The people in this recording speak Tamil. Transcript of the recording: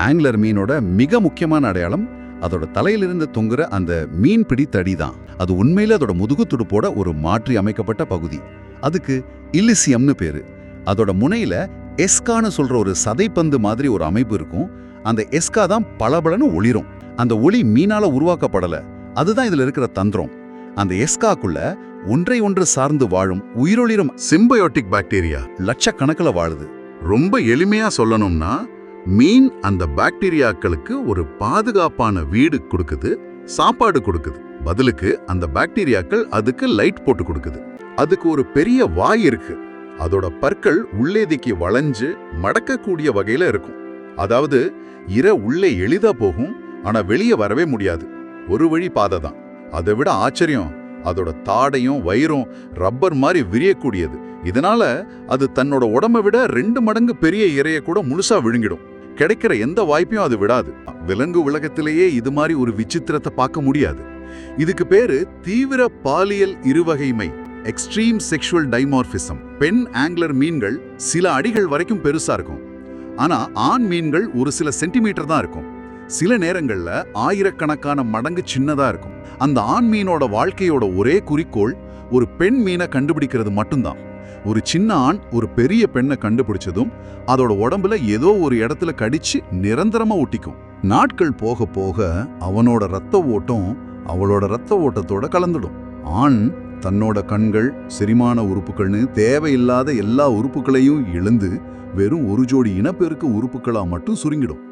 ஆங்லர் மீனோட மிக முக்கியமான அடையாளம் அதோட தலையிலிருந்து தொங்குற அந்த மீன்பிடி தடி தான். அது உண்மையில அதோட முதுகு துடுப்போட ஒரு மாற்றி அமைக்கப்பட்ட பகுதி. அதுக்கு இல்லிசியம்னு பேரு. அதோட முனையில எஸ்கான்னு சொல்ற ஒரு சதைப்பந்து மாதிரி ஒரு அமைப்பு இருக்கும். அந்த எஸ்கா தான் பளபளன்னு ஒளிரும். அந்த ஒளி மீனால உருவாக்கப்படல. அதுதான் இதுல இருக்கிற தந்திரம். அந்த எஸ்காக்குள்ள ஒன்றை ஒன்று சார்ந்து வாழும் உயிரொளிரும் சிம்பயோட்டிக் பாக்டீரியா லட்சக்கணக்கில் வாழுது. ரொம்ப எளிமையா சொல்லணும்னா, மீன் அந்த பாக்டீரியாக்களுக்கு ஒரு பாதுகாப்பான வீடு கொடுக்குது, சாப்பாடு கொடுக்குது. பதிலுக்கு அந்த பாக்டீரியாக்கள் அதுக்கு லைட் போட்டு கொடுக்குது. அதுக்கு ஒரு பெரிய வாய் இருக்கு. அதோட பற்கள் உள்ளேதிக்கு வளைஞ்சு மடக்கக்கூடிய வகையில இருக்கும். அதாவது உள்ளே எளிதா போகும், ஆனா வெளியே வரவே முடியாது. ஒரு வழி பாதை தான். அதை விட ஆச்சரியம், அதோட தாடையும் வயிறும் ரப்பர் மாதிரி விரியக்கூடியது. இதனால அது தன்னோட உடம்பை விட 2 மடங்கு பெரிய இரையை கூட முழுசா விழுங்கிடும். கிடைக்கிற எந்த வாய்ப்பையும் அது விடாது. விலங்கு உலகத்திலேயே இது மாதிரி ஒரு விசித்திரத்தை பார்க்க முடியாது. இதுக்கு பேரு தீவிர பாலியல் இருவகைமை, எக்ஸ்ட்ரீம் செக்ஷுவல் டைமார்பிசம். பெண் ஆங்லர் மீன்கள் சில அடிகள் வரைக்கும் பெருசா இருக்கும். ஆனா ஆண் மீன்கள் ஒரு சில சென்டிமீட்டர் தான் இருக்கும். சில நேரங்கள்ல ஆயிரக்கணக்கான மடங்கு சின்னதா இருக்கும். அந்த ஆண் மீனோட வாழ்க்கையோட ஒரே குறிக்கோள் ஒரு பெண் மீனை கண்டுபிடிக்கிறது மட்டும்தான். ஒரு சின்ன ஆண் ஒரு பெரிய பெண்ணை கண்டுபிடிச்சதும் அதோட உடம்புல ஏதோ ஒரு இடத்துல கடிச்சு நிரந்தரமா ஒட்டிக்கும். நாட்கள் போக போக அவனோட ரத்த ஓட்டம் அவளோட ரத்த ஓட்டத்தோட கலந்துடும். ஆண் தன்னோட கண்கள், செரிமான உறுப்புகள்னு தேவையில்லாத எல்லா உறுப்புகளையும் இழந்து வெறும் ஒரு ஜோடி இனப்பெருக்க உறுப்புகளா மட்டும் சுருங்கிடும்.